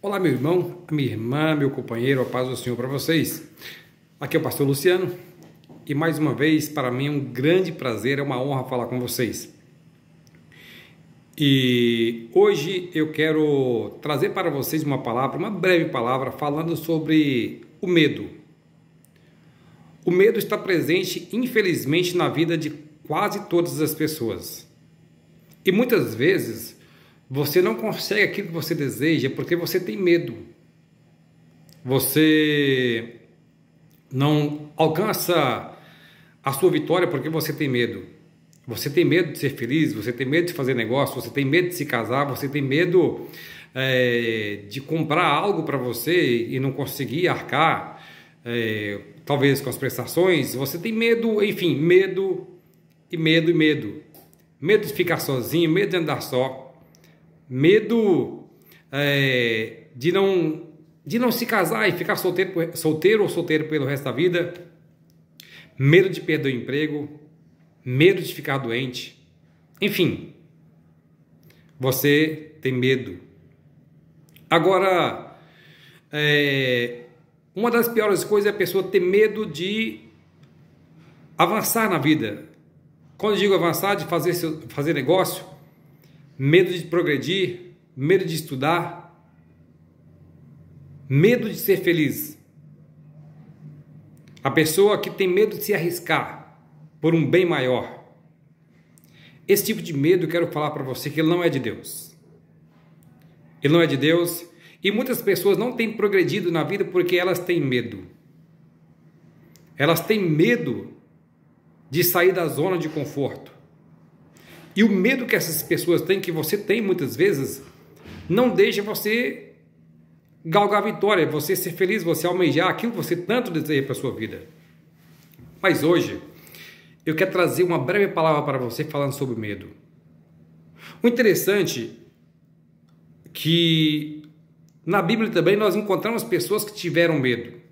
Olá, meu irmão, minha irmã, meu companheiro, a paz do Senhor para vocês. Aqui é o pastor Luciano e mais uma vez, para mim é um grande prazer, é uma honra falar com vocês. E hoje eu quero trazer para vocês uma palavra, uma breve palavra, falando sobre o medo. O medo está presente, infelizmente, na vida de quase todas as pessoas. E muitas vezes você não consegue aquilo que você deseja porque você tem medo. Você não alcança a sua vitória porque você tem medo. Você tem medo de ser feliz, você tem medo de fazer negócio, você tem medo de se casar, você tem medo de comprar algo para você e não conseguir arcar, talvez com as prestações. Você tem medo, enfim, medo e medo e medo. Medo de ficar sozinho, medo de andar só. Medo de não se casar e ficar solteiro ou solteiro pelo resto da vida. Medo de perder o emprego. Medo de ficar doente. Enfim, você tem medo. Agora, uma das piores coisas é a pessoa ter medo de avançar na vida. Quando eu digo avançar, de fazer negócio, medo de progredir, medo de estudar, medo de ser feliz. A pessoa que tem medo de se arriscar por um bem maior. Esse tipo de medo, eu quero falar para você que ele não é de Deus. Ele não é de Deus e muitas pessoas não têm progredido na vida porque elas têm medo. Elas têm medo de sair da zona de conforto. E o medo que essas pessoas têm, que você tem muitas vezes, não deixa você galgar a vitória, você ser feliz, você almejar aquilo que você tanto deseja para a sua vida. Mas hoje, eu quero trazer uma breve palavra para você falando sobre medo. O interessante é que na Bíblia também nós encontramos pessoas que tiveram medo.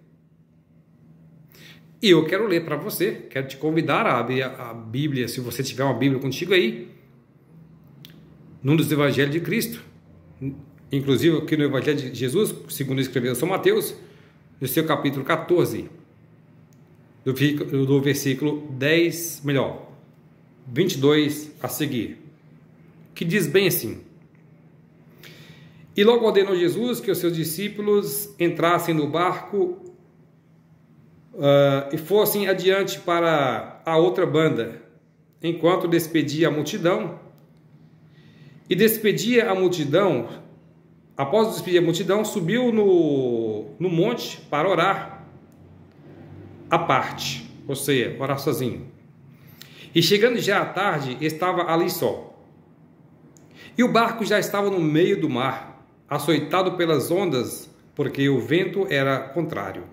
E eu quero ler para você, quero te convidar a abrir a Bíblia, se você tiver uma Bíblia contigo aí, num dos Evangelhos de Cristo, inclusive aqui no Evangelho de Jesus, segundo escreveu São Mateus, no seu capítulo 14, do versículo 22 a seguir, que diz bem assim: E logo ordenou Jesus que os seus discípulos entrassem no barco e fossem adiante para a outra banda, enquanto despedia a multidão. E despedia a multidão, após despedir a multidão, subiu no monte para orar à parte, ou seja, orar sozinho. E chegando já à tarde, estava ali só. E o barco já estava no meio do mar, açoitado pelas ondas, porque o vento era contrário.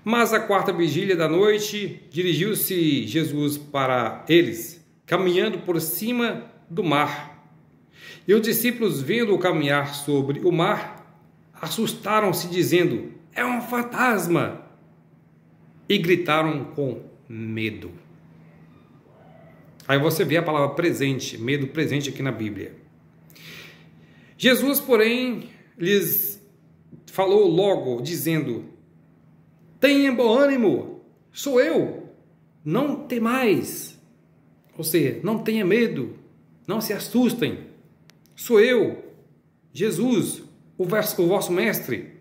Mas à quarta vigília da noite, dirigiu-se Jesus para eles, caminhando por cima do mar. E os discípulos, vendo-o caminhar sobre o mar, assustaram-se, dizendo: É um fantasma! E gritaram com medo. Aí você vê a palavra presente, medo presente aqui na Bíblia. Jesus, porém, lhes falou logo, dizendo: Tenha bom ânimo, sou eu, não temais. Ou seja, não tenha medo, não se assustem, sou eu, Jesus, o vosso mestre.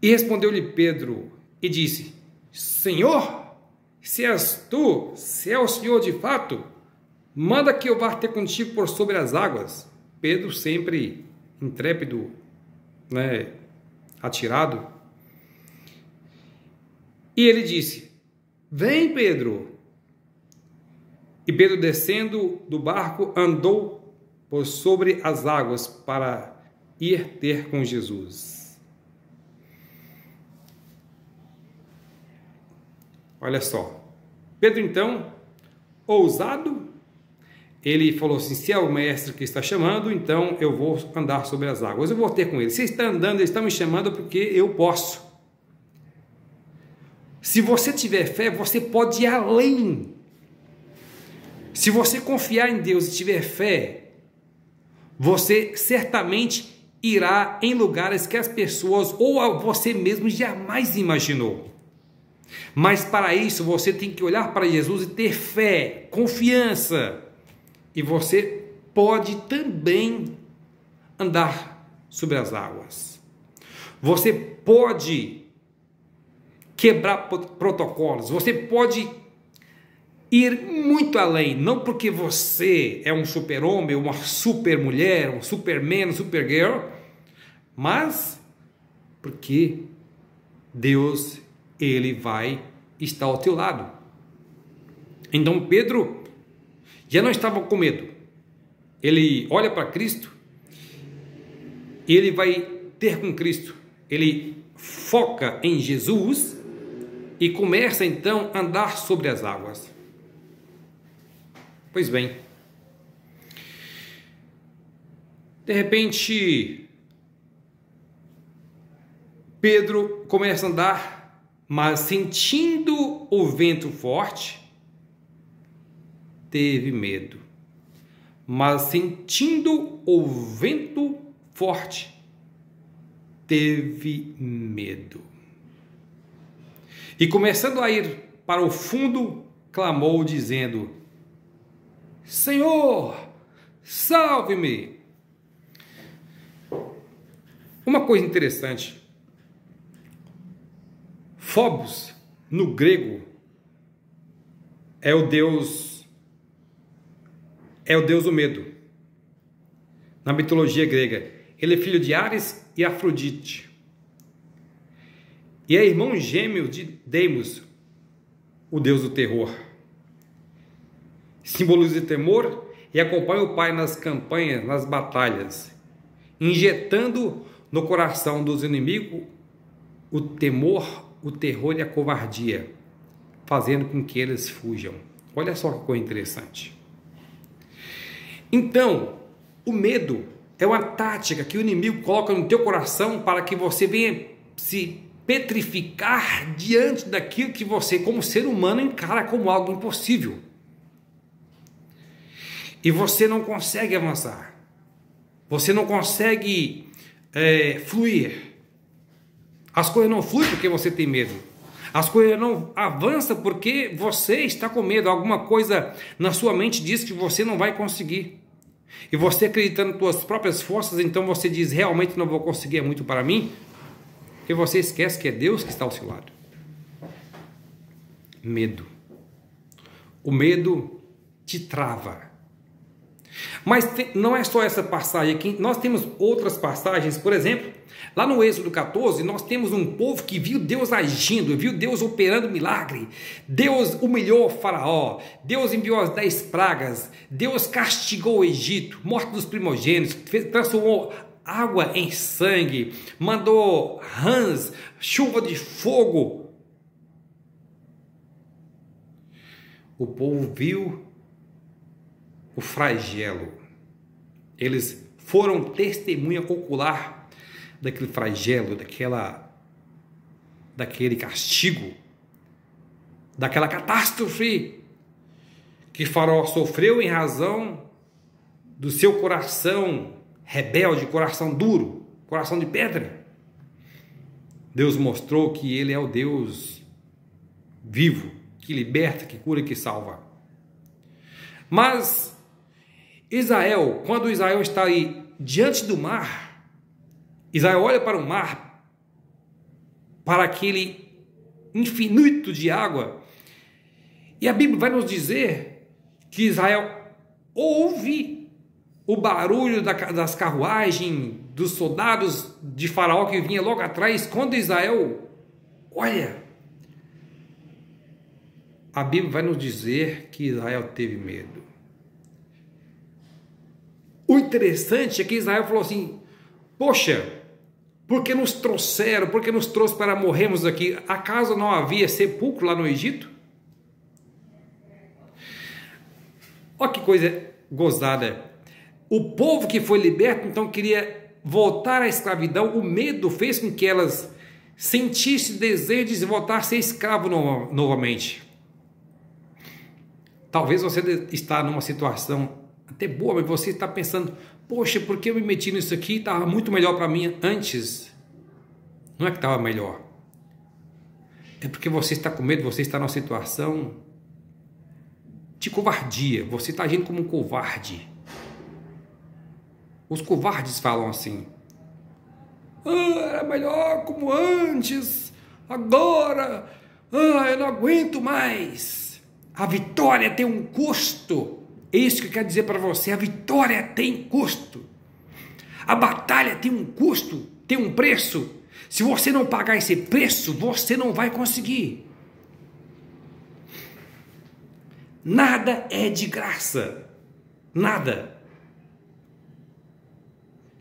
E respondeu-lhe Pedro e disse: Senhor, se és tu, se é o Senhor de fato, manda que eu vá ter contigo por sobre as águas. Pedro sempre intrépido, atirado. E ele disse: Vem, Pedro. E Pedro, descendo do barco, andou por sobre as águas para ir ter com Jesus. Olha só, Pedro então, ousado, ele falou assim: se é o mestre que está chamando, então eu vou andar sobre as águas, eu vou ter com ele. Se está andando, ele está me chamando porque eu posso. Se você tiver fé, você pode ir além. Se você confiar em Deus e tiver fé, você certamente irá em lugares que as pessoas ou você mesmo jamais imaginou. Mas para isso você tem que olhar para Jesus e ter fé, confiança. E você pode também andar sobre as águas. Você pode quebrar protocolos. Você pode ir muito além. Não porque você é um super-homem, uma super-mulher, um superman, um super-girl, mas porque Deus, Ele vai estar ao teu lado. Então Pedro já não estava com medo. Ele olha para Cristo e ele vai ter com Cristo. Ele foca em Jesus e começa então a andar sobre as águas. Pois bem, de repente Pedro começa a andar, mas sentindo o vento forte, teve medo. Mas sentindo o vento forte, teve medo. E começando a ir para o fundo, clamou dizendo: Senhor, salve-me. Uma coisa interessante, Phobos, no grego, é o deus do medo. Na mitologia grega, ele é filho de Ares e Afrodite. E é irmão gêmeo de Deimos, o deus do terror. Simboliza temor e acompanha o pai nas campanhas, nas batalhas, injetando no coração dos inimigos o temor, o terror e a covardia, fazendo com que eles fujam. Olha só que coisa interessante. Então, o medo é uma tática que o inimigo coloca no teu coração para que você venha se petrificar diante daquilo que você, como ser humano, encara como algo impossível. E você não consegue avançar. Você não consegue fluir. As coisas não fluem porque você tem medo. As coisas não avançam porque você está com medo. Alguma coisa na sua mente diz que você não vai conseguir. E você acreditando nas suas próprias forças, então você diz, realmente não vou conseguir, é muito para mim. E você esquece que é Deus que está ao seu lado. Medo. O medo te trava. Mas não é só essa passagem aqui, nós temos outras passagens, por exemplo, lá no Êxodo 14, nós temos um povo que viu Deus agindo, viu Deus operando milagre, Deus humilhou o faraó, Deus enviou as 10 pragas, Deus castigou o Egito, morte dos primogênitos, transformou água em sangue, mandou rãs, chuva de fogo. O povo viu o flagelo. Eles foram testemunha ocular daquele flagelo, daquele castigo, daquela catástrofe que Faraó sofreu em razão do seu coração rebelde, coração duro, coração de pedra. Deus mostrou que Ele é o Deus vivo, que liberta, que cura e que salva. Mas Israel, quando Israel está aí diante do mar, Israel olha para o mar, para aquele infinito de água, e a Bíblia vai nos dizer que Israel ouve o barulho das carruagens, dos soldados de Faraó que vinha logo atrás. Quando Israel olha, a Bíblia vai nos dizer que Israel teve medo. O interessante é que Israel falou assim: poxa, por que nos trouxeram, por que nos trouxe para morrermos aqui? Acaso não havia sepulcro lá no Egito? Olha que coisa gozada. O povo que foi liberto então queria voltar à escravidão. O medo fez com que elas sentissem desejo de voltar a ser escravo novamente. Talvez você está numa situação até boa, mas você está pensando, poxa, por que eu me meti nisso aqui? Estava muito melhor para mim antes. Não é que estava melhor. É porque você está com medo, você está numa situação de covardia. Você está agindo como um covarde. Os covardes falam assim: era melhor como antes, agora, eu não aguento mais. A vitória tem um custo. É isso que eu quero dizer para você, a vitória tem custo. A batalha tem um custo, tem um preço. Se você não pagar esse preço, você não vai conseguir. Nada é de graça. Nada.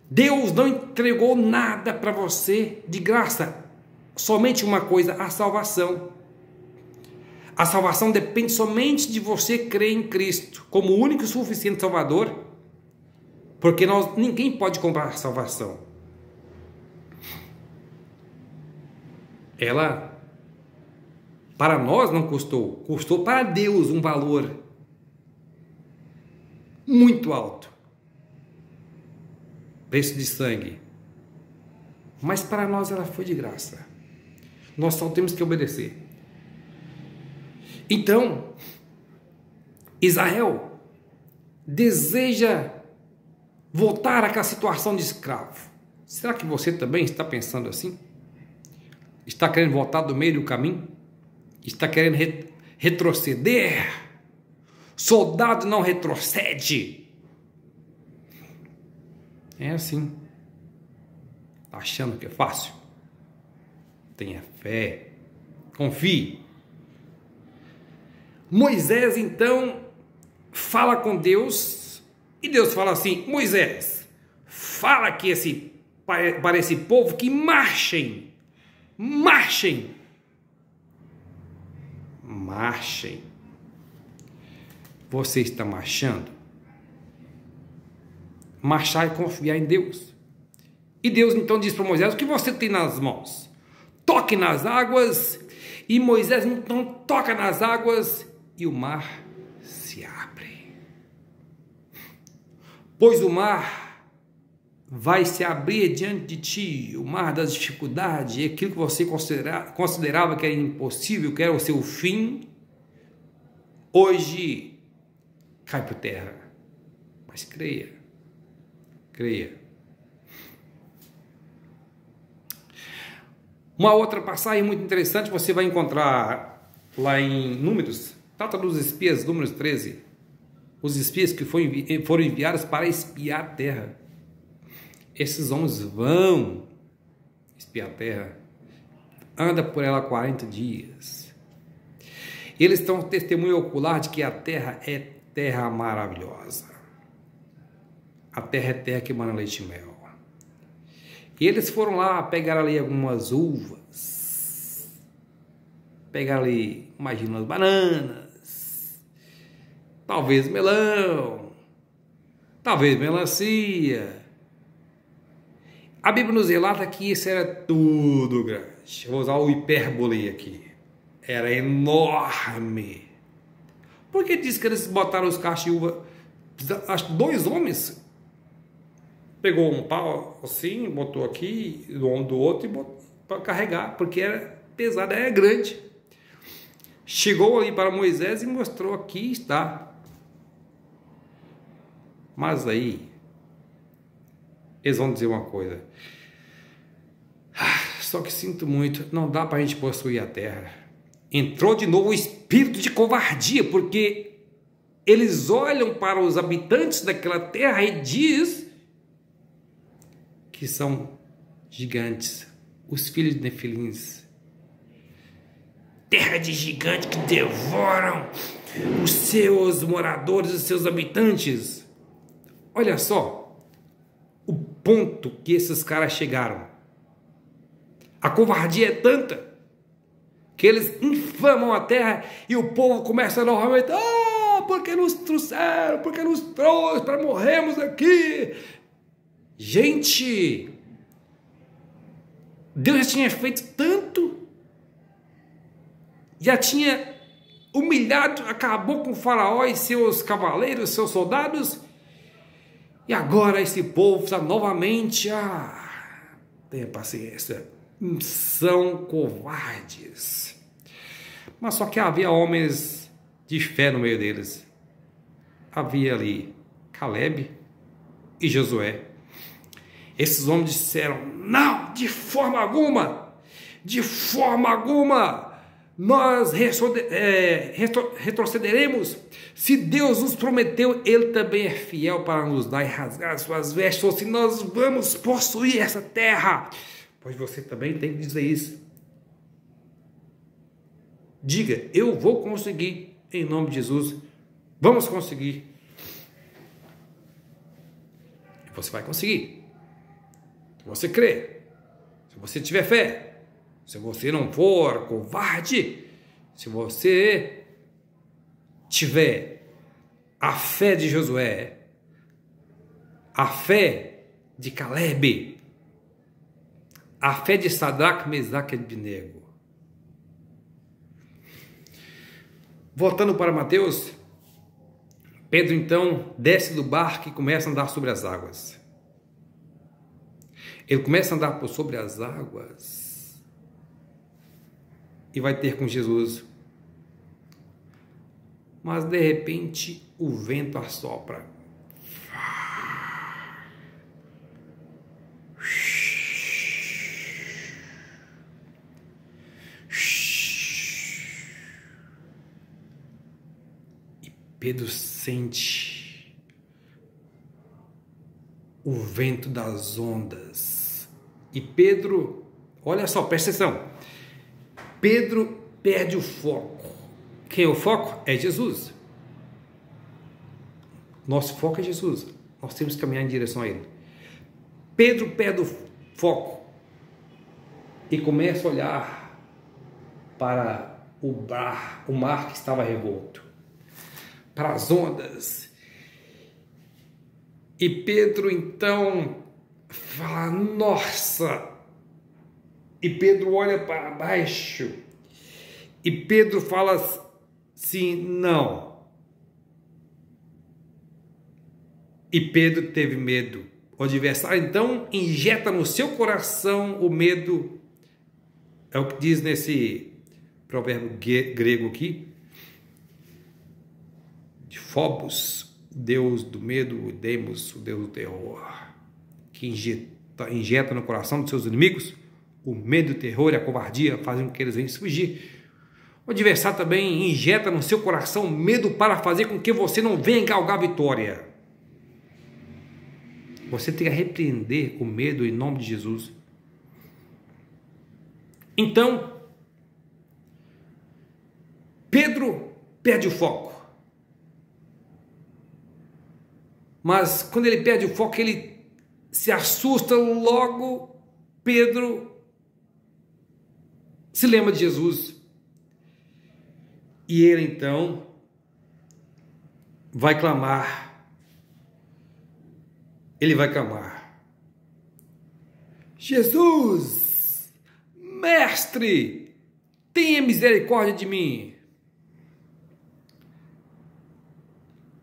Deus não entregou nada para você de graça. Somente uma coisa, a salvação. A salvação depende somente de você crer em Cristo como o único e suficiente Salvador, porque ninguém pode comprar a salvação. Ela, para nós não custou, custou para Deus um valor muito alto. Preço de sangue. Mas para nós ela foi de graça. Nós só temos que obedecer. Então, Israel deseja voltar àquela situação de escravo. Será que você também está pensando assim? Está querendo voltar do meio do caminho? Está querendo retroceder? Soldado não retrocede. É assim. Está achando que é fácil? Tenha fé. Confie. Moisés, então, fala com Deus, e Deus fala assim: Moisés, fala que para esse povo que marchem, marchem, marchem. Você está marchando? Marchar é confiar em Deus. E Deus então diz para Moisés: o que você tem nas mãos? Toque nas águas. E Moisés então toca nas águas e o mar se abre. Pois o mar vai se abrir diante de ti, o mar das dificuldades, aquilo que você considerava que era impossível, que era o seu fim, hoje cai por terra. Mas creia, creia. Uma outra passagem muito interessante você vai encontrar lá em Números, trata dos espias, Números 13. Os espias que foram enviados para espiar a terra. Esses homens vão espiar a terra. Anda por ela 40 dias. Eles estão testemunho ocular de que a terra é terra maravilhosa. A terra é terra que emana leite e mel. E eles foram lá, pegaram ali algumas uvas, pegaram ali, imagina, umas bananas, talvez melão, talvez melancia. A Bíblia nos relata que isso era tudo grande. Eu vou usar o hipérbole aqui. Era enorme. Por que diz que eles botaram os cachos de uva? Acho que 2 homens. Pegou um pau assim, botou aqui, do ombro do outro e botou para carregar, porque era pesado, era grande. Chegou ali para Moisés e mostrou: aqui está. Mas aí, eles vão dizer uma coisa: só que sinto muito, não dá para a gente possuir a terra. Entrou de novo o espírito de covardia, porque eles olham para os habitantes daquela terra e diz que são gigantes, os filhos de Nefilins. Terra de gigantes que devoram os seus moradores, os seus habitantes. Olha só o ponto que esses caras chegaram. A covardia é tanta que eles infamam a terra e o povo começa novamente: porque nos trouxeram, porque nos trouxe para morrermos aqui. Gente, Deus já tinha feito tanto, já tinha humilhado, acabou com o faraó e seus cavaleiros, seus soldados, E agora esse povo está novamente, tenha paciência, são covardes. Mas só que havia homens de fé no meio deles. Havia ali Caleb e Josué. Esses homens disseram: não, de forma alguma, nós retrocederemos. Se Deus nos prometeu, Ele também é fiel para nos dar e rasgar suas vestes, ou se nós vamos possuir essa terra. Pois você também tem que dizer isso. Diga: eu vou conseguir, em nome de Jesus. Vamos conseguir. Você vai conseguir. Se você crer, se você tiver fé, se você não for covarde, se você tiver a fé de Josué, a fé de Caleb, a fé de Sadraque, Mesaque e Abednego. Voltando para Mateus, Pedro então desce do barco e começa a andar sobre as águas. Ele começa a andar sobre as águas e vai ter com Jesus. Mas de repente o vento assopra. E Pedro sente o vento das ondas. E Pedro, olha só, presta atenção. Pedro perde o foco. Quem é o foco? É Jesus. Nosso foco é Jesus. Nós temos que caminhar em direção a Ele. Pedro perde o foco e começa a olhar para o mar que estava revolto, para as ondas. E Pedro então fala: nossa! E Pedro olha para baixo. E Pedro fala assim: não. E Pedro teve medo. O adversário então injeta no seu coração o medo. É o que diz nesse provérbio grego aqui, de Phobos, Deus do medo, Demos, o Deus do terror, que injeta no coração dos seus inimigos o medo, o terror e a covardia, fazem com que eles venham fugir. O adversário também injeta no seu coração medo para fazer com que você não venha galgar a vitória. Você tem que repreender o medo em nome de Jesus. Então, Pedro perde o foco. Mas quando ele perde o foco, ele se assusta logo. Pedro se lembra de Jesus. E ele então vai clamar. Ele vai clamar: Jesus, mestre, tenha misericórdia de mim.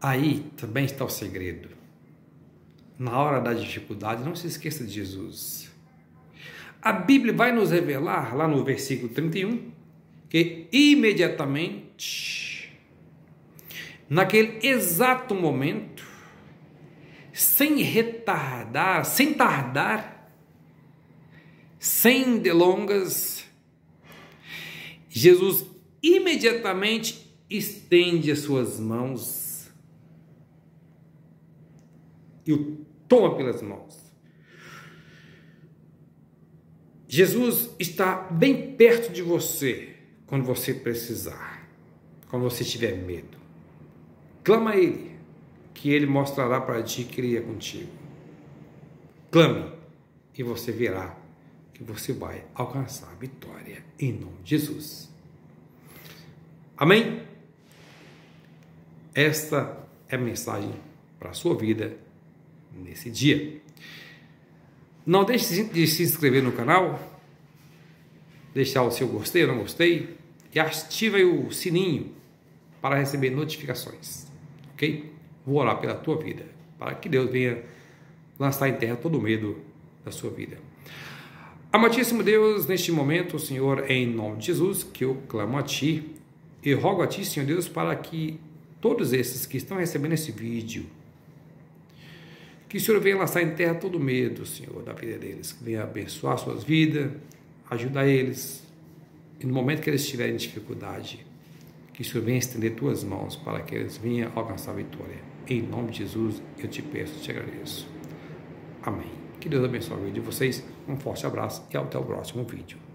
Aí também está o segredo. Na hora da dificuldade, não se esqueça de Jesus. A Bíblia vai nos revelar, lá no versículo 31, que imediatamente, naquele exato momento, sem retardar, sem tardar, sem delongas, Jesus imediatamente estende as suas mãos e o toma pelas mãos. Jesus está bem perto de você quando você precisar, quando você tiver medo. Clama a Ele, que Ele mostrará para ti que Ele é contigo. Clame e você verá que você vai alcançar a vitória em nome de Jesus. Amém? Esta é a mensagem para a sua vida nesse dia. Não deixe de se inscrever no canal, deixar o seu gostei ou não gostei e ative o sininho para receber notificações, ok? Vou orar pela tua vida, para que Deus venha lançar em terra todo o medo da sua vida. Amantíssimo Deus, neste momento, Senhor, em nome de Jesus, que eu clamo a Ti e rogo a Ti, Senhor Deus, para que todos esses que estão recebendo esse vídeo, que o Senhor venha lançar em terra todo o medo, Senhor, da vida deles, que venha abençoar suas vidas, ajudar eles, e no momento que eles estiverem em dificuldade, que o Senhor venha estender Tuas mãos para que eles venham alcançar a vitória. Em nome de Jesus, eu te peço, te agradeço. Amém. Que Deus abençoe a vida de vocês. Um forte abraço e até o próximo vídeo.